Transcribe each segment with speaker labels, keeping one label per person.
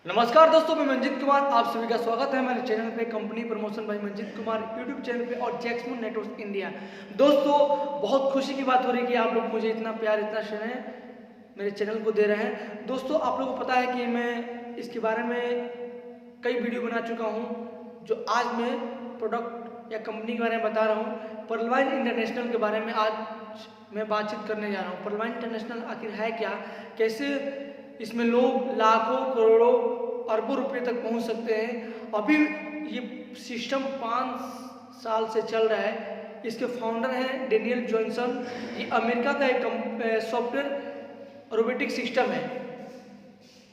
Speaker 1: नमस्कार दोस्तों, मैं मंजीत कुमार। आप सभी का स्वागत है मेरे चैनल पे company promotion by Manjeet Kumar YouTube channel पे और जैक्समून नेटवर्क इंडिया। दोस्तों, बहुत खुशी की बात हो रही है कि आप लोग मुझे इतना प्यार, इतना स्नेह मेरे चैनल को दे रहे हैं। दोस्तों, आप लोगों को पता है कि मैं इसके बारे में कई वीडियो बना चुका हूँ। जो आज मैं प्रोडक्ट या कंपनी के बारे में बता रहा हूँ, पर्लवाइन इंटरनेशनल के बारे में आज मैं बातचीत करने जा रहा हूँ। पर्लवाइन इंटरनेशनल आखिर है क्या, कैसे इसमें लोग लाखों करोड़ों अरबों रुपए तक पहुंच सकते हैं। अभी ये सिस्टम 5 साल से चल रहा है। इसके फाउंडर हैं डेनियल जॉनसन। ये अमेरिका का एक सॉफ्टवेयर रोबोटिक सिस्टम है,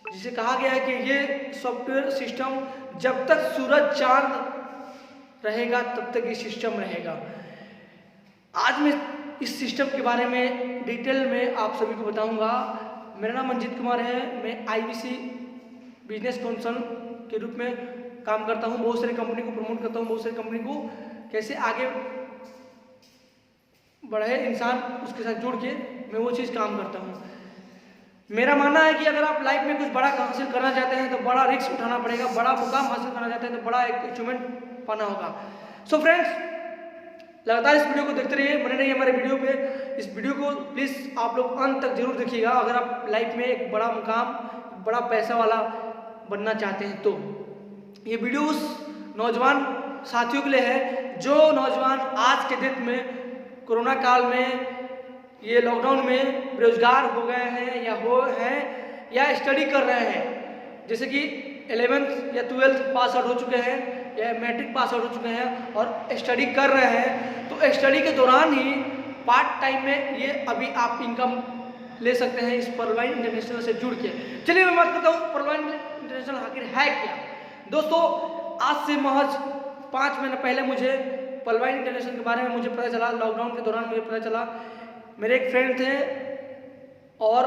Speaker 1: जिसे कहा गया है कि ये सॉफ्टवेयर सिस्टम जब तक सूरज चांद रहेगा तब तक ये सिस्टम रहेगा। आज मैं इस सिस्टम के बारे में डिटेल में आप सभी को बताऊंगा। मेरा नाम मंजीत कुमार है। मैं आईबीसी बिजनेस काउंसिल के रूप में काम करता हूं। बहुत सारी कंपनी को प्रमोट करता हूं, बहुत सारी कंपनी को कैसे आगे बढ़े इंसान, उसके साथ जुड़ के मैं वो चीज़ काम करता हूं। मेरा मानना है कि अगर आप लाइफ में कुछ बड़ा हासिल करना चाहते हैं तो बड़ा रिस्क उठाना पड़ेगा। बड़ा मुकाम हासिल करना चाहते हैं तो बड़ा एक अचीवमेंट पाना होगा। सो फ्रेंड्स, लगातार इस वीडियो को देखते रहिए, बने रहिए हमारे वीडियो पे। इस वीडियो को प्लीज़ आप लोग अंत तक जरूर देखिएगा अगर आप लाइफ में एक बड़ा मुकाम, बड़ा पैसा वाला बनना चाहते हैं तो। ये वीडियो उस नौजवान साथियों के लिए है जो नौजवान आज के डेट में कोरोना काल में, ये लॉकडाउन में बेरोजगार हो गए हैं या स्टडी कर रहे हैं। जैसे कि 11th या 12th पास आउट हो चुके हैं या मैट्रिक पास आउट हो चुके हैं और स्टडी कर रहे हैं। तो स्टडी के दौरान ही पार्ट टाइम में ये अभी आप इनकम ले सकते हैं इस पर्लवाइन इंटरनेशनल से जुड़ के। चलिए मैं बात करता हूँ पर्लवाइन इंटरनेशनल आखिर है क्या। दोस्तों, आज से महज 5 महीने पहले मुझे पर्लवाइन इंटरनेशनल के बारे में मुझे पता चला। लॉकडाउन के दौरान मुझे पता चला। मेरे एक फ्रेंड थे और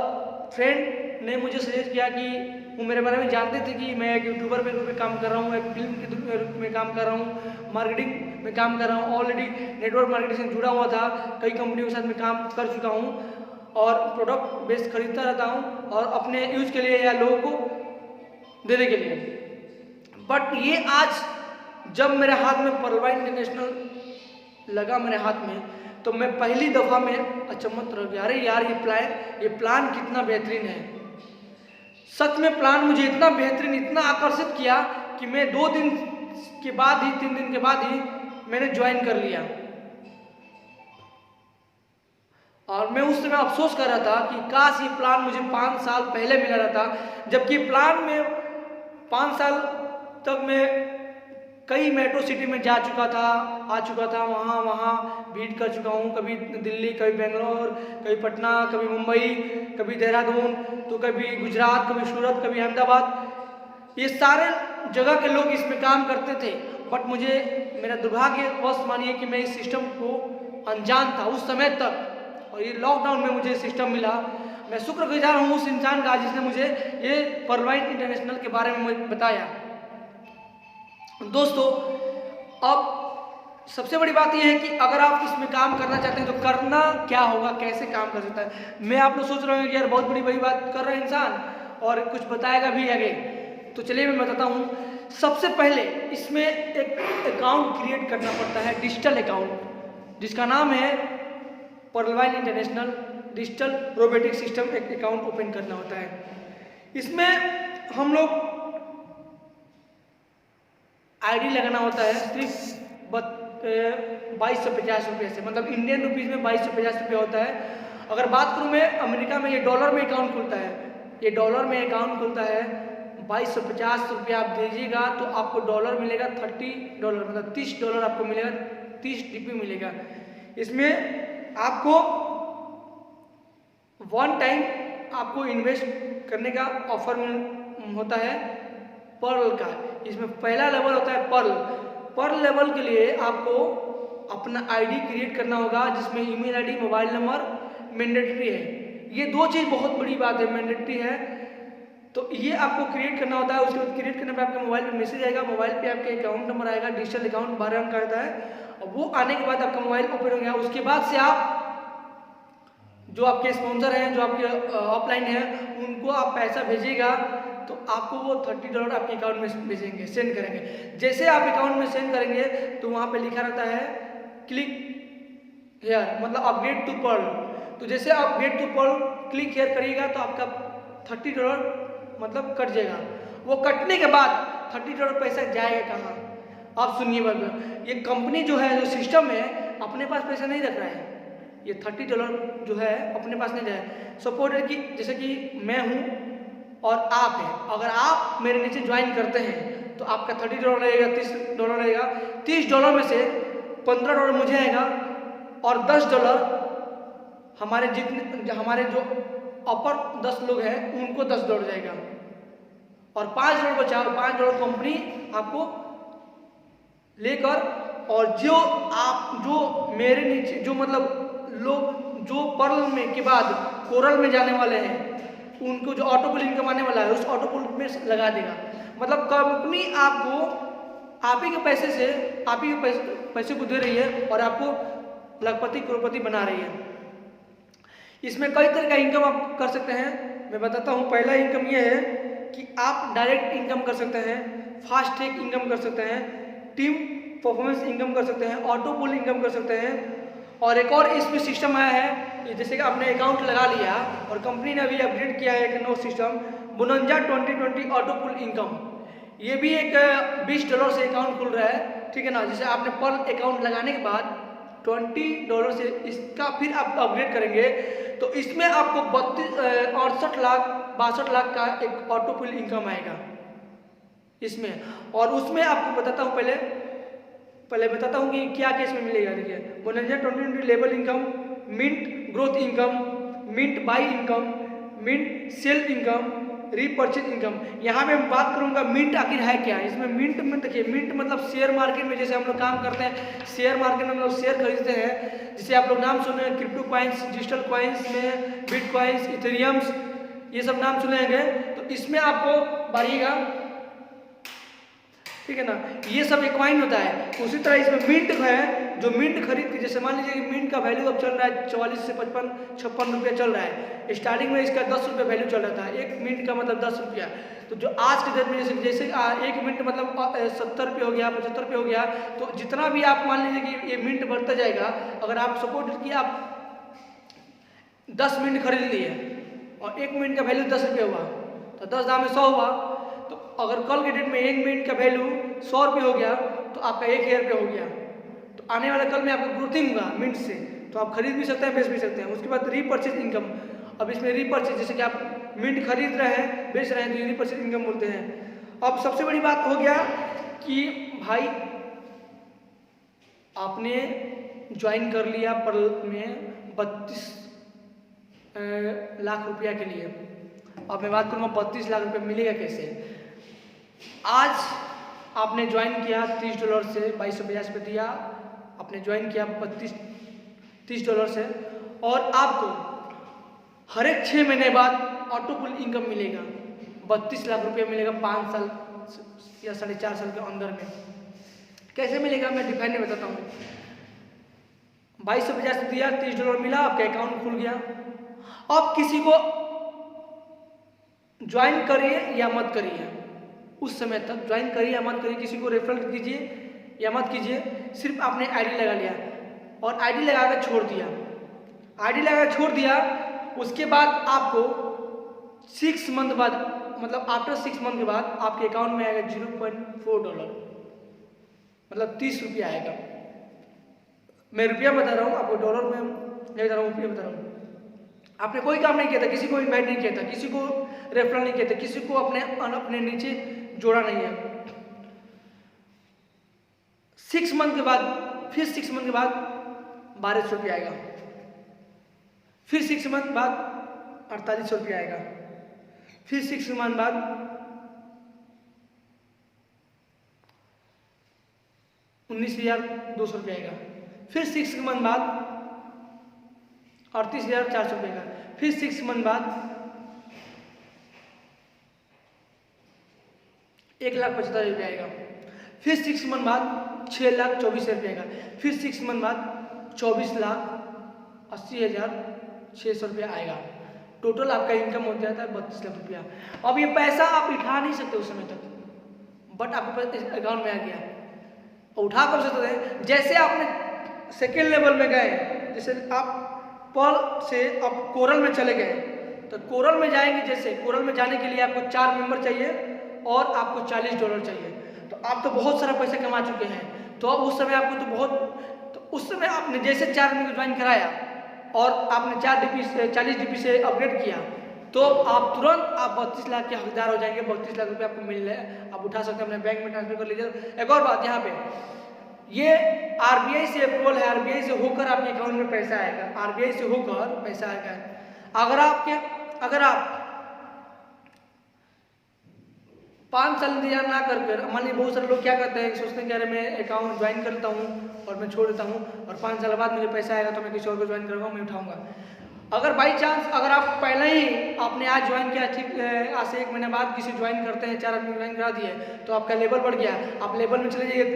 Speaker 1: फ्रेंड ने मुझे सजेस्ट किया कि वो मेरे बारे में जानते थे कि मैं एक यूट्यूबर के रूप में काम कर रहा हूँ, एक फिल्म के रूप में काम कर रहा हूँ, मार्केटिंग में काम कर रहा हूँ। ऑलरेडी नेटवर्क मार्केटिंग से जुड़ा हुआ था, कई कंपनियों के साथ मैं काम कर चुका हूँ और प्रोडक्ट बेस्ड खरीदता रहता हूँ और अपने यूज के लिए या लोगों को देने के लिए। बट ये आज जब मेरे हाथ में पर्लवाइन इंटरनेशनल लगा मेरे हाथ में, तो मैं पहली दफ़ा में अचंभित रह गया। अरे यार, ये प्लान कितना बेहतरीन है। सच में प्लान मुझे इतना बेहतरीन, इतना आकर्षित किया कि मैं 2 दिन के बाद ही, 3 दिन के बाद ही मैंने ज्वाइन कर लिया। और मैं उस समय अफसोस कर रहा था कि काश ये प्लान मुझे 5 साल पहले मिला रहता। जबकि प्लान में 5 साल तक मैं कई मेट्रो सिटी में आ चुका था, वहाँ भीड़ कर चुका हूँ। कभी दिल्ली, कभी बेंगलोर, कभी पटना, कभी मुंबई, कभी देहरादून, तो कभी गुजरात, कभी सूरत, कभी अहमदाबाद। ये सारे जगह के लोग इसमें काम करते थे। बट मुझे, मेरा दुर्भाग्यवश मानिए कि मैं इस सिस्टम को अनजान था उस समय तक, और ये लॉकडाउन में मुझे सिस्टम मिला। मैं शुक्रगुजार हूँ उस इंसान का जिसने मुझे ये पर्लवाइन इंटरनेशनल के बारे में बताया। दोस्तों, अब सबसे बड़ी बात यह है कि अगर आप इसमें काम करना चाहते हैं तो करना क्या होगा, कैसे काम कर सकता है। मैं आप लोग सोच रहे होंगे कि यार बहुत बड़ी बात कर रहा है इंसान और कुछ बताएगा भी आगे। तो चलिए मैं बताता हूँ। सबसे पहले इसमें एक अकाउंट क्रिएट करना पड़ता है, डिजिटल अकाउंट, जिसका नाम है पर्लवाइन इंटरनेशनल डिजिटल रोबोटिक सिस्टम। एक अकाउंट ओपन करना होता है। इसमें हम लोग आईडी लगाना होता है सिर्फ 2250 रुपये से, मतलब इंडियन रुपीज़ में 2250 रुपये होता है। अगर बात करूँ मैं अमेरिका में, ये डॉलर में अकाउंट खुलता है। ये डॉलर में अकाउंट खुलता है। 2250 रुपये आप दीजिएगा तो आपको डॉलर मिलेगा $30, मतलब $30 आपको मिलेगा, 30 DP मिलेगा। इसमें आपको 1 टाइम आपको इन्वेस्ट करने का ऑफर होता है पर्ल का। इसमें पहला लेवल होता है पर्ल लेवल के लिए आपको अपना आईडी क्रिएट करना होगा, जिसमें email ID, mobile number mandatory है। ये 2 चीज़ बहुत बड़ी बात है, मैंडेटरी है। तो ये आपको क्रिएट करना होता है। उसके बाद क्रिएट करने पे आपके मोबाइल पे मैसेज आएगा, मोबाइल पे आपके अकाउंट नंबर आएगा, डिजिटल अकाउंट 12 अंक का रहता है। और वो आने के बाद आपका मोबाइल ओपन हो गया। उसके बाद से आप जो आपके स्पॉन्सर हैं, जो आपके ऑफलाइन हैं, उनको आप पैसा भेजिएगा तो आपको वो $30 आपके अकाउंट में भेजेंगे, सेंड करेंगे। जैसे आप अकाउंट में सेंड करेंगे तो वहाँ पे लिखा रहता है क्लिक हेयर, मतलब अपग्रेड टू पर्ल। तो जैसे आप upgrade to pearl click here करिएगा तो आपका $30 मतलब कट जाएगा। वो कटने के बाद $30 पैसा जाएगा कहाँ? आप सुनिए बात, ये कंपनी जो है, जो सिस्टम है, अपने पास पैसा नहीं रख रहा है। ये $30 जो है अपने पास नहीं जाए। सपोज है कि जैसे कि मैं हूँ और आप हैं, अगर आप मेरे नीचे ज्वाइन करते हैं तो आपका $30 लगेगा, $30 लगेगा। $30 में से $15 मुझे आएगा और $10 हमारे जो अपर 10 लोग हैं उनको $10 जाएगा और $5 बचा। $5 कंपनी आपको लेकर, और जो मेरे नीचे जो मतलब लोग जो पर्ल में के बाद कोरल में जाने वाले हैं उनको जो ऑटो पुल इनकम आने वाला है उस ऑटो पुल में लगा देगा। मतलब कंपनी आपको आप ही के पैसे से आप ही के पैसे को दे रही है और आपको लखपति करोड़पति बना रही है। इसमें कई तरह का इनकम आप कर सकते हैं, मैं बताता हूँ। पहला इनकम ये है कि आप डायरेक्ट इनकम कर सकते हैं, फास्ट ट्रैक इनकम कर सकते हैं, टीम परफॉर्मेंस इनकम कर सकते हैं, ऑटो पुल इनकम कर सकते हैं। और एक और इसमें सिस्टम आया है, जैसे कि आपने अकाउंट लगा लिया और कंपनी ने अभी अपडेट किया है एक नया सिस्टम, बोनंजा 2020 ऑटो पुल इनकम। ये भी एक $20 से अकाउंट खुल रहा है, ठीक है ना। जैसे आपने पर अकाउंट लगाने के बाद $20 से इसका फिर आप अपग्रेड करेंगे तो इसमें आपको 62 लाख का एक ऑटो पुल इनकम आएगा इसमें। और उसमें आपको बताता हूँ, पहले बताता हूँ कि क्या क्या इसमें मिलेगा। देखिए, bonanza 2020 level income, mint growth income, mint buy income, mint sell income, repurchase income. यहाँ पे मैं बात करूँगा मिंट आखिर है क्या। इसमें मिंट में देखिए, मिंट मतलब शेयर मार्केट में जैसे हम लोग काम करते हैं, शेयर मार्केट में हम लोग शेयर खरीदते हैं। जैसे आप लोग नाम सुने हैं क्रिप्टो कॉइन्स, डिजिटल कॉइन्स में बिटकॉइन्स, इथेरियम्स, ये सब नाम सुने होंगे। तो इसमें आपको बढ़िएगा, ठीक है ना। ये सब एक कॉइन होता है। उसी तरह इसमें मिंट है, जो मिंट खरीद के, जैसे मान लीजिए कि मिंट का वैल्यू अब चल रहा है 44 से 56 रुपये चल रहा है। स्टार्टिंग में इसका 10 रुपये वैल्यू चल रहा था, एक मिनट का मतलब 10 रुपया। तो जो आज के डेट में जैसे एक मिनट मतलब 70 रुपये हो गया, 75 रुपये हो गया। तो जितना भी आप मान लीजिए कि ये मिनट बढ़ता जाएगा। अगर आप सपोज कि आप 10 मिनट खरीद लिए और एक मिनट का वैल्यू 10 रुपये हुआ तो 10 दाम में 100 हुआ। तो अगर कल के डेट में एक मिनट का वैल्यू 100 रुपये हो गया तो आपका 1000 रुपये हो गया। तो आने वाले कल में आपका ग्रोथिंग होगा मिनट से, तो आप खरीद भी सकते हैं, बेच भी सकते हैं। उसके बाद रीपर्चेज इनकम। अब इसमें रीपर्चेज, जैसे कि आप मिनट खरीद रहे हैं, बेच रहे हैं, तो ये रीपर्चेज इनकम बोलते हैं। अब सबसे बड़ी बात हो गया कि भाई आपने ज्वाइन कर लिया पर्ल में 32 लाख रुपया के लिए। अब मैं बात करूँगा 32 लाख रुपये मिलेगा कैसे। आज आपने ज्वाइन किया $30 से, $2250 दिया, आपने ज्वाइन किया $30 से, और आपको हर एक 6 महीने बाद ऑटो पुल इनकम मिलेगा। 32 लाख रुपये मिलेगा 5 साल या 4.5 साल के अंदर में। कैसे मिलेगा मैं डिफाइन में बताता हूँ। 2250 दिया, $30 मिला, आपका अकाउंट खुल गया। अब किसी को ज्वाइन करिए या मत करिए, उस समय तक ज्वाइन करिए या मत करिए, किसी को रेफरल कीजिए या मत कीजिए, सिर्फ आपने आईडी लगा लिया और आईडी लगाकर छोड़ दिया। आईडी लगाकर छोड़ दिया, उसके बाद आपको 6 मंथ बाद, मतलब आफ्टर 6 मंथ के बाद आपके अकाउंट में आएगा $0.4, मतलब 30 रुपया आएगा। मैं रुपया बता रहा हूँ आपको, डॉलर में नहीं बता रहा हूँ, रुपया बता रहा हूँ। आपने कोई काम नहीं किया था, किसी को इन्वाइट नहीं किया था, किसी को रेफरल नहीं किया था, किसी को अपने नीचे जोड़ा नहीं है। 6 मंथ के बाद, फिर 6 मंथ के बाद 1200 रुपया आएगा, फिर 6 मंथ बाद 4800 रुपया आएगा, फिर 6 मंथ बाद 19,200 रुपया आएगा, फिर 6 मंथ बाद 38,400 रुपये का, फिर 6 मंथ बाद 1,75,000 रुपया आएगा, फिर 6 मंथ बाद 6,24,000 रुपये का, फिर 6 मंथ बाद 24,80,600 रुपया आएगा। टोटल आपका इनकम हो जाता है 32 लाख रुपया। अब ये पैसा आप उठा नहीं सकते उस समय तक, बट आपके पास अकाउंट में आ गया। और उठा कब सकते हैं, जैसे आपने सेकेंड लेवल में गए, जैसे आप पर्ल से आप कोरल में चले गए, तो कोरल में जाएंगे, जैसे कोरल में जाने के लिए आपको 4 मेंबर चाहिए और आपको $40 चाहिए। तो आप तो बहुत सारा पैसा कमा चुके हैं, तो अब उस समय आपको तो उस समय आपने जैसे 4 आदमी को ज्वाइन कराया और आपने 40 DP से अपग्रेड किया, तो आप तुरंत 32 लाख के हकदार हो जाएंगे। 32 लाख रुपये आपको मिल रहे हैं, आप उठा सकते हैं, अपने बैंक में ट्रांसफर कर लीजिए। एक और बात यहाँ पे, ये RBI से अप्रूवल है, RBI से होकर आपके अकाउंट में पैसा आएगा, RBI से होकर पैसा आएगा। अगर आप 5 साल इंतजार ना कर मान लीजिए, बहुत सारे लोग क्या करते हैं, सोचते हैं कि अरे मैं अकाउंट ज्वाइन करता हूँ और मैं छोड़ देता हूँ और 5 साल बाद मुझे पैसा आएगा तो मैं किसी और को ज्वाइन करूँगा, मैं उठाऊंगा। अगर बाई चांस अगर आप पहले ही आपने आज ज्वाइन किया, ठीक आज से 1 महीने बाद किसी ज्वाइन करते हैं, 4 आदमी ज्वाइन करा दिए, तो आपका लेवल बढ़ गया। आप लेवल में चले जाइए,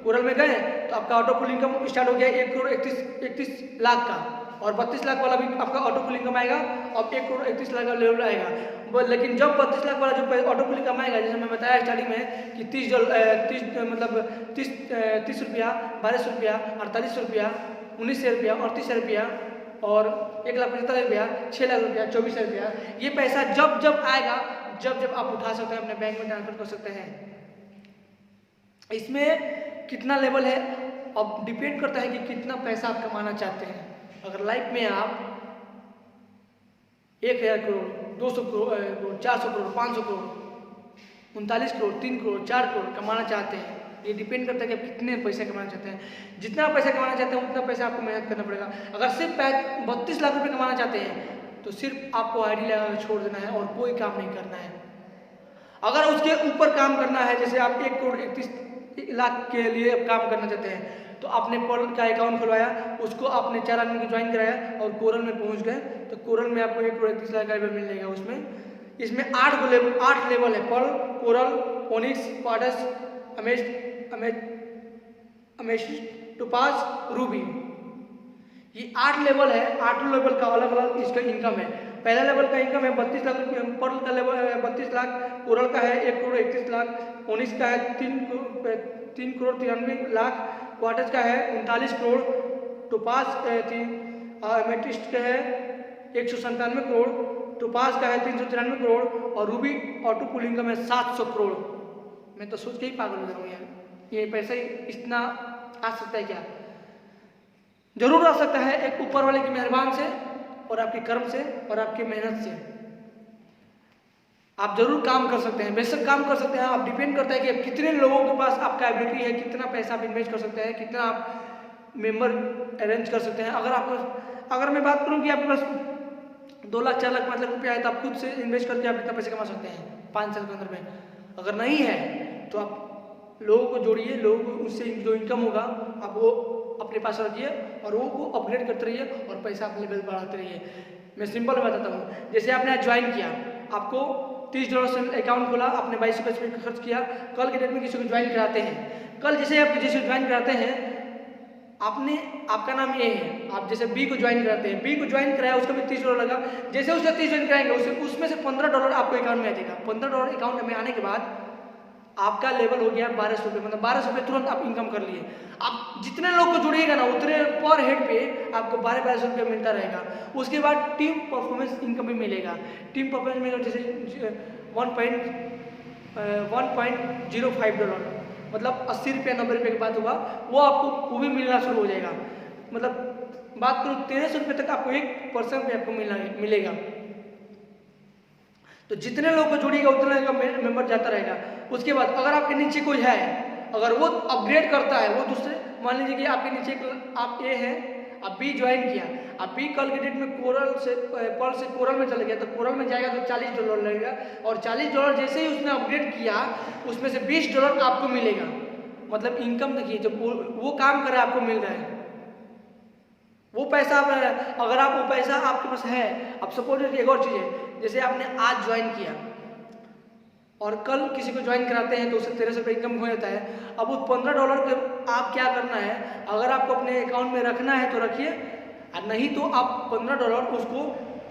Speaker 1: कोरल में गए तो आपका ऑटो पुल इनकम स्टार्ट हो गया 1,31 लाख का, और 32 लाख वाला भी आपका ऑटो पुल इनकम आएगा, और 1,31 लाख का लेवल आएगा। लेकिन जब 32 लाख वाला जो ऑटो पुल इनकम आएगा, जैसे मैं बताया स्टार्टिंग में कि 30 रुपया, 1200 रुपया, 4800 रुपया, 1900 रुपया, 3800 रुपया और 1,75,000 रुपया, 6 लाख रुपया, 24,000 रुपया, ये पैसा जब आएगा, जब आप उठा सकते हैं, अपने बैंक में ट्रांसफर कर सकते हैं। इसमें कितना लेवल है, अब डिपेंड करता है कि कितना पैसा आप कमाना चाहते हैं। अगर लाइफ में आप 1,000 करोड़, 200 करोड़, 400 करोड़, 500 करोड़, 39 करोड़, 3 करोड़, 4 करोड़ कमाना चाहते हैं, ये डिपेंड करता है कि आप कितने पैसे कमाना चाहते हैं। जितना पैसा कमाना चाहते हैं उतना पैसा आपको मेहनत करना पड़ेगा। अगर सिर्फ 32 लाख रुपए कमाना चाहते हैं तो सिर्फ आपको आईडी लगा कर छोड़ देना है और कोई काम नहीं करना है। अगर उसके ऊपर काम करना है, जैसे आप 1,31 लाख के लिए काम करना चाहते हैं, तो आपने पर्ल का अकाउंट खुलवाया, उसको आपने 4 आदमी को ज्वाइन कराया और कोरल में पहुंच गए, तो कोरल में आपको 1,31 लाख का रुपये मिलेगा। इसमें 8 लेवल है, pearl, coral, onyx, quartz, amethyst, topaz, ruby, ये 8 लेवल है। 8 लेवल का अलग अलग इसका इनकम है। पहला लेवल का इनकम है 32 लाख रुपये, पर्ल का लेवल 32 लाख, कोरल का है 1,31 लाख, ओनिक्स का है 3 करोड़ 93 लाख, क्वार्टज का है 39 करोड़, टोपाज अमेथिस्ट का है 197 करोड़, टोपाज का है 393 करोड़ और रूबी ऑटो पुल इनकम है 700 करोड़। मैं तो सोच के ही पागल हो जाऊँ यार, ये पैसा ही इतना आ सकता है क्या? जरूर आ सकता है, एक ऊपर वाले की मेहरबान से और आपके कर्म से और आपकी मेहनत से आप जरूर काम कर सकते हैं, बेशक काम कर सकते हैं। आप डिपेंड करता है कि कितने लोगों के पास आपका एबिलिटी है, कितना पैसा आप इन्वेस्ट कर सकते हैं, कितना आप मेंबर अरेंज कर सकते हैं। अगर मैं बात करूं कि आपके पास 2 लाख, 4 लाख, 5 लाख रुपया है तो आप खुद से इन्वेस्ट करके आप इतना पैसे कमा सकते हैं 5 साल के अंदर में। अगर नहीं है तो आप लोगों को जोड़िए, लोगों को उससे जो इनकम होगा आप वो अपने पास रखिए और वो को अपग्रेड करते रहिए और पैसा अपने लेवल बढ़ाते रहिए। मैं सिंपल बताता हूँ, जैसे आपने आज ज्वाइन किया, आपको $30 से अकाउंट खोला, आपने 22 रुपये खर्च किया, कल के डेट में किसी को ज्वाइन कराते हैं, कल जैसे आप जिसे ज्वाइन कराते हैं, आपका नाम ए है, आप जैसे बी को ज्वाइन कराते हैं, बी को ज्वाइन कराया, उसका भी $30 लगा, जैसे उसका 30 ज्वाइन कराएंगे उसमें से $15 आपको अकाउंट में आ जाएगा। $15 अकाउंट में आने के बाद आपका लेवल हो गया 1200 रुपये, मतलब 1200 रुपये तुरंत आप इनकम कर लिए। आप जितने लोग को जुड़िएगा ना उतने पर हेड पे आपको 1200 रुपये मिलता रहेगा। उसके बाद टीम परफॉर्मेंस इनकम भी मिलेगा। टीम परफॉर्मेंस में जैसे $1.05 मतलब 80 रुपये 90 रुपये की बात होगा, वो भी मिलना शुरू हो जाएगा। मतलब बात करूँ 1300 रुपये तक आपको 1% पे आपको मिलेगा। तो जितने लोग को जुड़िएगा उतने का मेंबर जाता रहेगा। उसके बाद अगर आपके नीचे कोई है, अगर वो अपग्रेड करता है, वो दूसरे, मान लीजिए कि आपके नीचे आप ए है, आप बी ज्वाइन किया, आप बी कल के डेट में पर्ल से कोरल में चले गया, तो कोरल में जाएगा तो $40 लगेगा और $40 जैसे ही उसने अपग्रेड किया उसमें से $20 आपको मिलेगा। मतलब इनकम देखिए, जब वो काम कर रहा है आपको मिल रहा है, वो पैसा अगर आप वो पैसा आपके पास है, आप सपोज एक और चीज़ है, जैसे आपने आज ज्वाइन किया और कल किसी को ज्वाइन कराते हैं तो उससे 1300 रुपये इनकम हो जाता है। अब उस $15 के आप क्या करना है, अगर आपको अपने अकाउंट में रखना है तो रखिए, और नहीं तो आप $15 उसको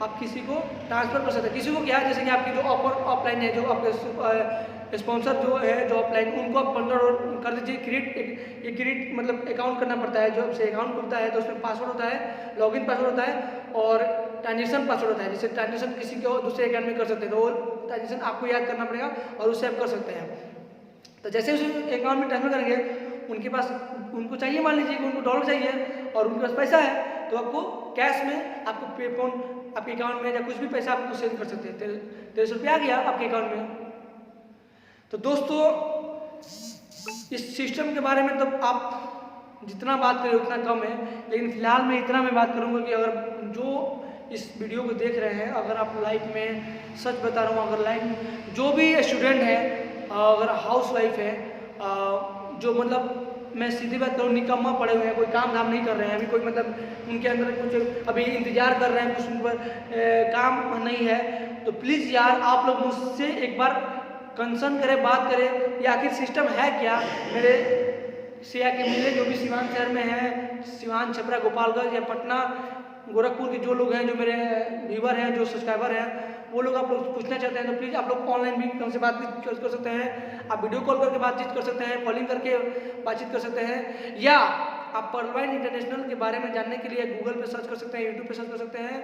Speaker 1: आप किसी को ट्रांसफ़र कर सकते हैं। किसी को क्या है, जैसे कि आपकी जो ऑफलाइन है, जो आपके स्पॉन्सर जो है जो ऑफलाइन, उनको आप $15 कर दीजिए। क्रिएट मतलब अकाउंट करना पड़ता है। जो से अकाउंट खुलता है तो उसमें पासवर्ड होता है, लॉगिन पासवर्ड होता है और ट्रांजेक्शन पासवर्ड होता है। जैसे ट्रांजेक्शन किसी के दूसरे अकाउंट में कर सकते हैं तो वो ट्रांजेक्शन आपको याद करना पड़ेगा और उससे आप कर सकते हैं। तो जैसे उस अकाउंट में ट्रांसफर करेंगे, उनके पास उनको चाहिए, मान लीजिए कि उनको $, चाहिए और उनके पास पैसा है, तो आपको कैश में आपको पेफोन आपके अकाउंट में या कुछ भी पैसा आपको सेंड कर सकते हैं। ₹1300 आ गया आपके अकाउंट में। तो दोस्तों इस सिस्टम के बारे में तो आप जितना बात करें उतना कम है, लेकिन फिलहाल मैं इतना मैं बात करूँगा कि अगर जो इस वीडियो को देख रहे हैं, अगर आप लाइफ में, सच बता रहा हूँ, अगर लाइफ में जो भी स्टूडेंट है, अगर हाउस वाइफ है, जो मतलब मैं सीधी बात करूँ निकम्मा पड़े हुए हैं, कोई काम धाम नहीं कर रहे हैं, अभी कोई मतलब उनके अंदर कुछ अभी इंतजार कर रहे हैं, कुछ उन पर काम नहीं है, तो प्लीज़ यार आप लोग मुझसे एक बार कंसर्न करें, बात करें कि आखिर सिस्टम है क्या। मेरे से आके मिले, जो भी सिवान शहर में है, सिवान, छपरा, गोपालगंज या पटना, गोरखपुर के जो लोग हैं, जो मेरे व्यूवर हैं, जो सब्सक्राइबर हैं, वो लोग आप लोग पूछना चाहते हैं तो प्लीज़ आप लोग ऑनलाइन भी हमसे बातचीत कर सकते हैं। आप वीडियो कॉल करके बातचीत कर सकते हैं, कॉलिंग करके बातचीत कर सकते हैं, या आप पर्लवाइन इंटरनेशनल के बारे में जानने के लिए गूगल पे सर्च कर सकते हैं, यूट्यूब पे सर्च कर सकते हैं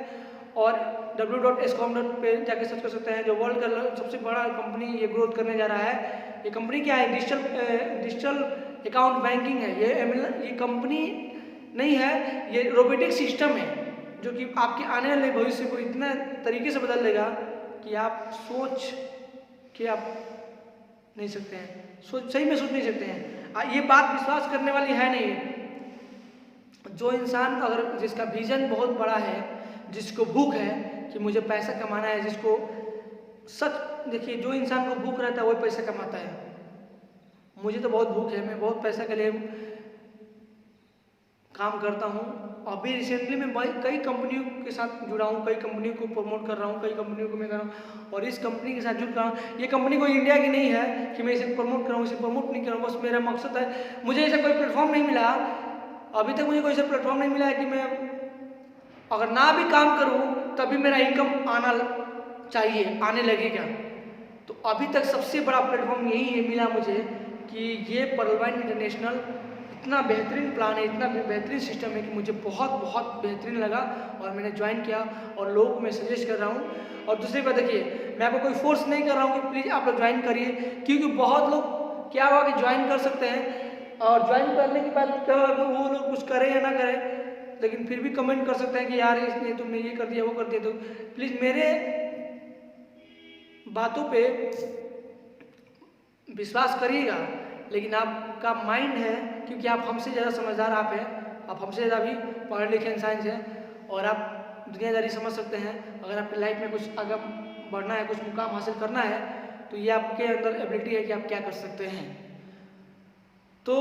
Speaker 1: और www.escom पे जाके सर्च कर सकते हैं। जो वर्ल्ड का सबसे बड़ा कंपनी ये ग्रोथ करने जा रहा है। ये कंपनी क्या है, डिजिटल अकाउंट बैंकिंग है। ये कंपनी नहीं है, ये रोबोटिक सिस्टम है जो कि आपके आने वाले भविष्य को इतना तरीके से बदल देगा कि आप सोच के आप नहीं सकते हैं, सही में सोच नहीं सकते हैं। ये बात विश्वास करने वाली है नहीं। जो इंसान अगर जिसका विजन बहुत बड़ा है, जिसको भूख है कि मुझे पैसा कमाना है, जिसको सच देखिए, जो इंसान को भूख रहता है वही पैसा कमाता है। मुझे तो बहुत भूख है, मैं बहुत पैसा के लिए काम करता हूँ। अभी रिसेंटली मैं कई कंपनियों के साथ जुड़ा हूँ, कई कंपनियों को प्रमोट कर रहा हूँ, कई कंपनियों को मैं कर रहा हूँ और इस कंपनी के साथ जुड़ रहा हूँ। ये कंपनी कोई इंडिया की नहीं है कि मैं इसे प्रमोट कर रहा हूँ, इसे प्रमोट नहीं कर रहा हूँ। बस मेरा मकसद है, मुझे ऐसा कोई प्लेटफॉर्म नहीं मिला, अभी तक मुझे कोई ऐसा प्लेटफॉर्म नहीं मिला है कि मैं अगर ना भी काम करूँ तभी मेरा इनकम आना चाहिए, आने लगेगा। तो अभी तक सबसे बड़ा प्लेटफॉर्म यही है मिला मुझे कि ये पर्लवाइन इंटरनेशनल इतना बेहतरीन प्लान है, इतना बेहतरीन सिस्टम है कि मुझे बहुत बहुत बेहतरीन लगा और मैंने ज्वाइन किया और लोगों को मैं सजेस्ट कर रहा हूँ। और दूसरी बात देखिए, मैं आपको कोई फोर्स नहीं कर रहा हूँ कि प्लीज़ आप लोग ज्वाइन करिए, क्योंकि बहुत लोग क्या हुआ कि ज्वाइन कर सकते हैं और ज्वाइन करने के बाद क्या वो लोग कुछ करें या ना करें, लेकिन फिर भी कमेंट कर सकते हैं कि यार इसने तुमने ये कर दिया, वो कर दिया। तो प्लीज़ मेरे बातों पे विश्वास करिएगा, लेकिन आपका माइंड है, क्योंकि आप हमसे ज़्यादा समझदार आप हैं, आप हमसे ज़्यादा भी पढ़े लिखे इंसान हैं और आप दुनियादारी समझ सकते हैं। अगर आपकी लाइफ में कुछ आगे बढ़ना है, कुछ मुकाम हासिल करना है, तो ये आपके अंदर एबिलिटी है कि आप क्या कर सकते हैं। तो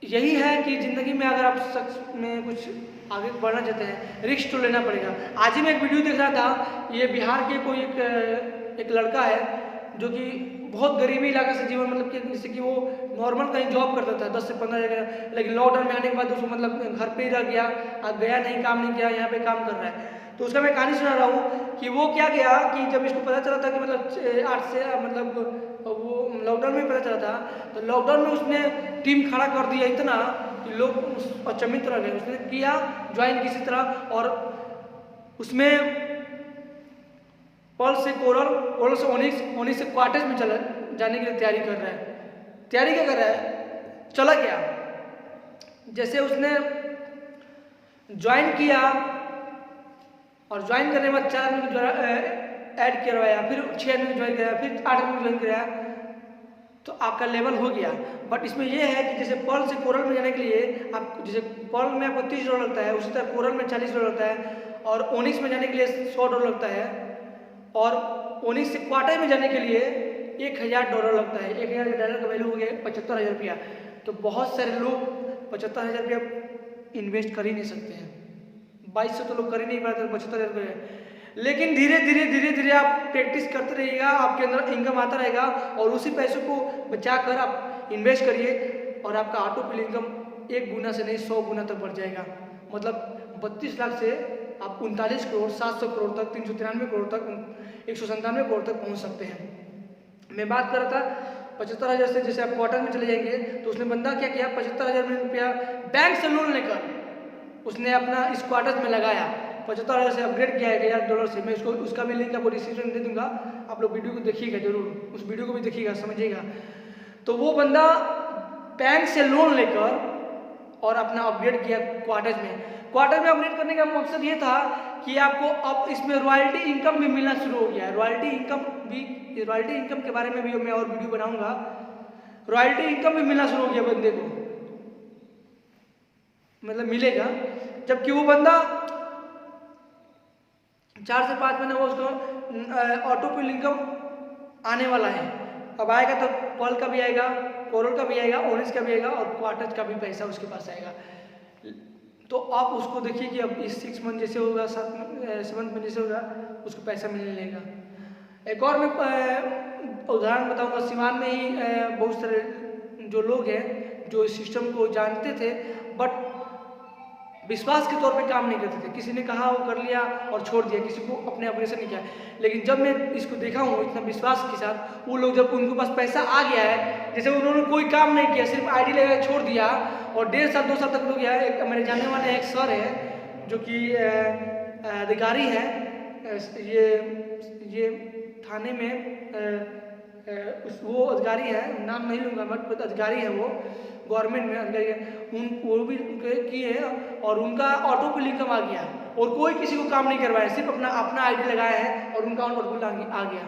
Speaker 1: यही है कि ज़िंदगी में अगर आप सच में कुछ आगे बढ़ना चाहते हैं, रिस्क तो लेना पड़ेगा। आज ही मैं एक वीडियो देख रहा था, ये बिहार के कोई एक लड़का है जो कि बहुत गरीबी इलाके से जीवन मतलब कि जैसे कि वो नॉर्मल कहीं जॉब करता था 10 से 15 जगह, लेकिन लॉकडाउन में आने के बाद उसको मतलब घर पे ही रह गया, गया नहीं, काम नहीं किया, यहाँ पे काम कर रहा है। तो उसका मैं कहानी सुना रहा हूँ कि वो क्या किया कि जब इसको पता चला था कि मतलब 8 से मतलब वो लॉकडाउन में पता चला था, तो लॉकडाउन में उसने टीम खड़ा कर दिया इतना कि लोग अचंभित रह गए। उसने किया ज्वाइन किसी तरह और उसमें पर्ल से कोरल, कोरल से ओनिक्स, ओनिक्स से क्वार्टेज में चला जाने के लिए तैयारी कर रहा है। तैयारी क्या कर रहा है, चला गया। जैसे उसने ज्वाइन किया और ज्वाइन करने के बाद 4 आदमी को ऐड करवाया, फिर 6 आदमी को ज्वाइन कराया, फिर 8 आदमी को ज्वाइन कराया, तो आपका लेवल हो गया। बट इसमें यह है कि जैसे पर्ल से कोरल में जाने के लिए आप जैसे पर्ल में आपको $30 लगता है, उसी तरह कोरल में $40 लगता है और ओनिक्स में जाने के लिए $100 लगता है और ओनिक्स से क्वार्टर में जाने के लिए $1000 लगता है। $1000 का वैल्यू हो गया 75,000 रुपया। तो बहुत सारे लोग 75,000 रुपया इन्वेस्ट कर ही नहीं सकते हैं, 2200 तो लोग कर ही नहीं पाते, 75,000 रुपये। लेकिन धीरे धीरे आप प्रैक्टिस करते रहिएगा, आपके अंदर इनकम आता रहेगा और उसी पैसों को बचा कर आप इन्वेस्ट करिए और आपका ऑटो फिल इनकम 1 गुना से नहीं 100 गुना तक बढ़ जाएगा। मतलब 32 लाख से आप 39 करोड़, 700 करोड़ तक, 393 करोड़ तक, 197 करोड़ तक पहुंच सकते हैं। मैं बात कर रहा था 75,000 से, जैसे आप क्वार्टर में चले जाएंगे तो उसने बंदा क्या किया, 75,000 रुपया बैंक से लोन लेकर उसने अपना इस क्वार्टर में लगाया, 75,000 से अपग्रेड किया है $1,000 से। मैं उसका भी लिंक आपको डिस्क्रिप्शन में दे दूंगा, आप लोग वीडियो को देखिएगा जरूर, उस वीडियो को भी देखिएगा, समझिएगा। तो वो बंदा बैंक से लोन लेकर और अपना अपग्रेड किया क्वार्टर में। क्वार्टर में अपग्रेड करने का मकसद ये था कि आपको अब इसमें रॉयल्टी इनकम भी मिलना शुरू हो गया है। रॉयल्टी इनकम के बारे में भी मैं और वीडियो बनाऊंगा। रॉयल्टी इनकम भी मिलना शुरू हो गया बंदे को, मतलब मिलेगा, जबकि वो बंदा 4 से 5 महीने वो उसको ऑटो पे इनकम आने वाला है। अब आएगा तो पल का भी आएगा, कोरल का भी आएगा, ऑरेंज का भी आएगा और क्वार्टर का भी पैसा उसके पास आएगा। तो आप उसको देखिए कि अब इस 6 मंथ जैसे होगा, 7 मंथ जैसे होगा, उसको पैसा मिलने लगेगा। एक और मैं उदाहरण बताऊंगा। सिवान में ही बहुत सारे जो लोग हैं जो इस सिस्टम को जानते थे बट विश्वास के तौर पे काम नहीं करते थे। किसी ने कहा वो कर लिया और छोड़ दिया, किसी को अपने ऑपरेशन नहीं किया। लेकिन जब मैं इसको देखा हूँ इतना विश्वास के साथ, वो लोग जब उनके पास पैसा आ गया है, जैसे उन्होंने कोई काम नहीं किया, सिर्फ आईडी लगा छोड़ दिया और 1.5 साल 2 साल तक हो गया। एक मेरे जानने वाले एक सर है जो कि अधिकारी है, ये थाने में वो अधिकारी है, नाम नहीं लूँगा बट अधिकारी है, वो गवर्नमेंट में अधिकारी है। वो भी किए और उनका ऑटो पे इनकम आ गया और कोई किसी को काम नहीं करवाया, सिर्फ अपना आईडी लगाया है और उनका ऑटो बिल आ गया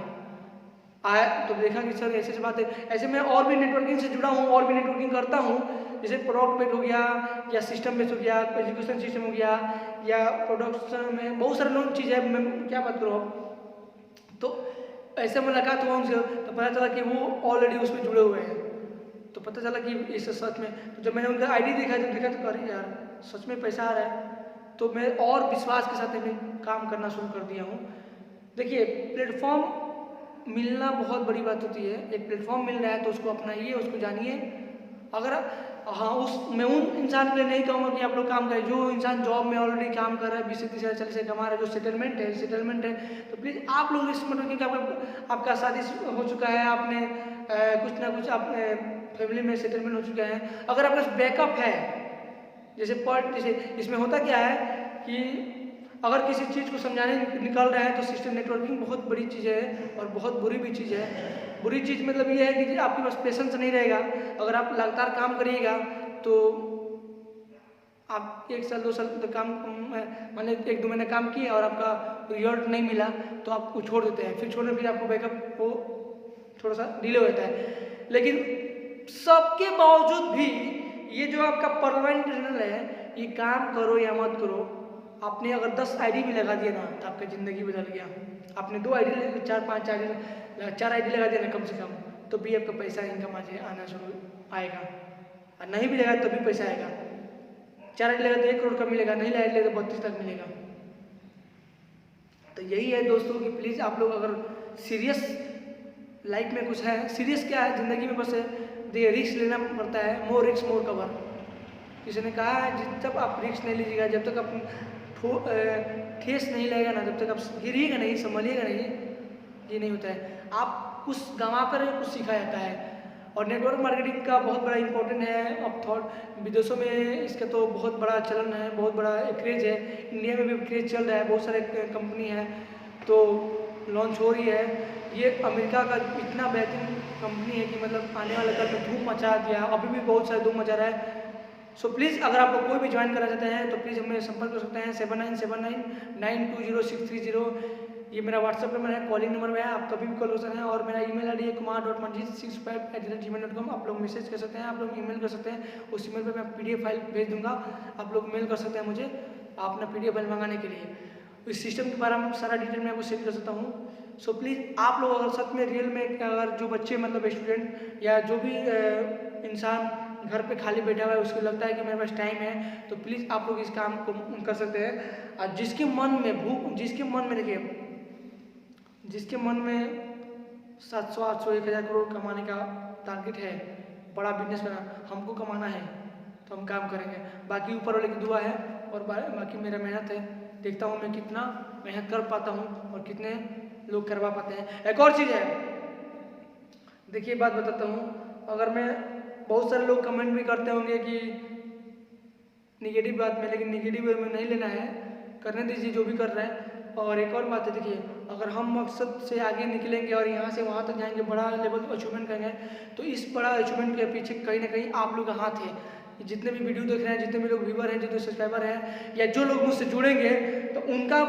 Speaker 1: आया। तो देखा कि सर ऐसे बात है। ऐसे मैं और भी नेटवर्किंग से जुड़ा हूँ और भी नेटवर्किंग करता हूँ, जैसे प्रोडक्ट बेस्ड हो गया या सिस्टम बेस्ड हो गया, एजुकेशन सिस्टम हो गया या प्रोडक्शन में बहुत सारे लोग चीज़ है, मैं क्या बात करूँ। तो ऐसे मुलाकात हुआ उनसे तो पता चला कि वो ऑलरेडी उसमें जुड़े हुए हैं। तो पता चला कि इस सच में, तो जब मैंने उनका आईडी देखा, जब देखा तो अरे यार सच में पैसा आ रहा है, तो मैं और विश्वास के साथ मैं काम करना शुरू कर दिया हूँ। देखिए, प्लेटफॉर्म मिलना बहुत बड़ी बात होती है। एक प्लेटफॉर्म मिल रहा है तो उसको अपनाइए, उसको जानिए। अगर मैं उन इंसान के लिए नहीं कहूँगा कि आप लोग काम करें जो इंसान जॉब में ऑलरेडी काम कर रहा है, 20 से 30 हज़ार 40 हज़ार कमा रहा है, जो सेटलमेंट है, तो प्लीज़ आप लोग इस मतलब कि आपका शादी हो चुका है, आपने कुछ ना कुछ आपने फैमिली में सेटलमेंट हो चुका है, अगर आपके पास बैकअप है, जैसे इसमें होता क्या है कि अगर किसी चीज़ को समझाने निकल रहे हैं तो सिस्टम नेटवर्किंग बहुत बड़ी चीज़ है और बहुत बुरी भी चीज़ है। बुरी चीज़ मतलब ये है कि आपके पास पेशेंस नहीं रहेगा। अगर आप लगातार काम करिएगा तो आप 1 साल 2 साल तक काम, मान लीजिए 1-2 महीने काम किए और आपका रिजल्ट नहीं मिला तो आप वो छोड़ देते हैं, फिर आपको बैकअप वो थोड़ा सा डिले हो जाता है। लेकिन सबके बावजूद भी ये जो आपका परमानेंट चैनल है, ये काम करो या मत करो, आपने अगर 10 आईडी भी लगा दिया ना तो आपकी ज़िंदगी बदल गया। आपने 2 आईडी, 4-5 आईडी, 4 आईडी लगा दिया ना कम से कम, तो भी आपका पैसा इनकम आना शुरू आएगा। और नहीं भी लगाया तो भी पैसा आएगा। 4 आईडी लगा तो 1 करोड़ का मिलेगा, नहीं लगा तो 32 लाख मिलेगा। तो यही है दोस्तों कि प्लीज़ आप लोग अगर सीरियस लाइफ में कुछ है, सीरियस क्या है ज़िंदगी में, बस देखिए रिस्क लेना पड़ता है। मोर रिस्क मोर कवर, किसी ने कहा है जब तक आप रिस्क नहीं लीजिएगा, जब तक आप ठेस नहीं लगेगा ना, जब तक आप गिरिएगा नहीं, संभलिएगा नहीं, ये नहीं होता है। आप कुछ गंवा कर कुछ सीखा जाता है। और नेटवर्क मार्केटिंग का बहुत बड़ा इंपॉर्टेंट है। अब विदेशों में इसका तो बहुत बड़ा चलन है, बहुत बड़ा क्रेज है। इंडिया में भी क्रेज चल रहा है, बहुत सारे कंपनी है तो लॉन्च हो रही है। ये अमेरिका का इतना बेहतरीन कंपनी है कि मतलब आने वाले कल में धूम मचा दिया, अभी भी बहुत सारे धूम मचा रहा है। सो प्लीज़ अगर आप लोग कोई भी ज्वाइन करना चाहते हैं तो प्लीज़ हमें संपर्क कर सकते हैं 7979920630। ये मेरा व्हाट्सएप नंबर है, कॉलिंग नंबर में है, आप कभी भी कॉल कर सकते हैं। और मेरा ईमेल आईडी है kumar.manjeet65@gmail.com। आप लोग मैसेज कर सकते हैं, आप लोग ईमेल कर सकते हैं। उस ईमेल पे मैं PDF फाइल भेज दूंगा, आप लोग मेल कर सकते हैं मुझे अपना PDF फाइल मंगाने के लिए। इस सिस्टम के बारे में सारा डिटेल मैं आपको शेयर कर सकता हूँ। सो प्लीज़ आप लोग अगर सच में रियल में, अगर जो बच्चे मतलब स्टूडेंट या जो भी इंसान घर पे खाली बैठा हुआ है, उसको लगता है कि मेरे पास टाइम है, तो प्लीज़ आप लोग इस काम को कर सकते हैं। और जिसके मन में भूख, जिसके मन में देखिए, जिसके मन में 700-800 1000 करोड़ कमाने का टारगेट है, बड़ा बिजनेस करना, हमको कमाना है तो हम काम करेंगे। बाकी ऊपर वाले की दुआ है और बाकी मेरा मेहनत है। देखता हूँ मैं कितना मेहनत कर पाता हूँ और कितने लोग करवा पाते हैं। एक और चीज़ है, देखिए बात बताता हूँ, अगर मैं बहुत सारे लोग कमेंट भी करते होंगे कि निगेटिव बात में, लेकिन निगेटिव वे में नहीं लेना है, करने दीजिए जो भी कर रहे हैं। और एक और बात है, देखिए अगर हम मकसद से आगे निकलेंगे और यहाँ से वहाँ तक जाएंगे, बड़ा लेवल अचीवमेंट करेंगे, तो इस बड़ा अचीवमेंट के पीछे कहीं ना कहीं आप लोग का हाथ है। जितने भी वीडियो देख रहे हैं, जितने भी लोग व्यूवर हैं, जितने सब्सक्राइबर हैं, या जो लोग मुझसे जुड़ेंगे, तो उनका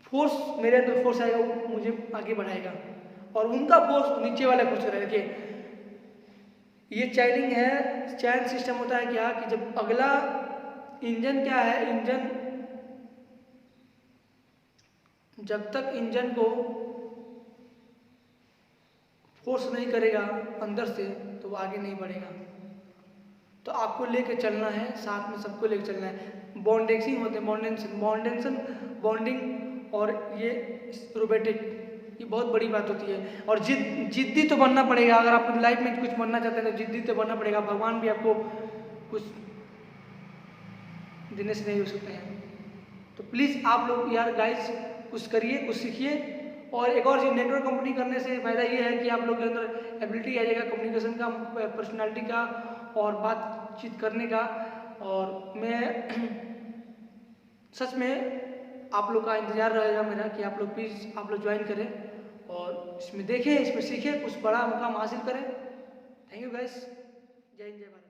Speaker 1: फोर्स, मेरे अंदर फोर्स आएगा, वो मुझे आगे बढ़ाएगा, और उनका फोर्स नीचे वाले फोर्स रहेगा। देखिए ये चैनिंग है, चैन सिस्टम होता है क्या कि जब अगला इंजन क्या है, इंजन जब तक इंजन को फोर्स नहीं करेगा अंदर से, तो वो आगे नहीं बढ़ेगा। तो आपको लेके चलना है, साथ में सबको लेके चलना है। बॉन्डिंग होते हैं, बॉन्डिंग और ये रोबोटिक, ये बहुत बड़ी बात होती है। और जिद्दी तो बनना पड़ेगा। अगर आप लाइफ में कुछ बनना चाहते हैं तो जिद्दी तो बनना पड़ेगा। भगवान भी आपको कुछ देने से नहीं हो सकते हैं। तो प्लीज़ आप लोग यार गाइस कुछ करिए, कुछ सीखिए। और एक और चीज़, नेटवर्क कंपनी करने से फ़ायदा ये है कि आप लोग के अंदर एबिलिटी आ जाएगा, कम्युनिकेशन का, पर्सनालिटी का और बातचीत करने का। और मैं सच में आप लोग का इंतज़ार रहेगा मेरा कि आप लोग प्लीज़ आप लोग ज्वाइन करें और इसमें देखें, इसमें सीखें, कुछ बड़ा मुकाम हासिल करें। थैंक यू गाइस, जय हिंद जय भारत।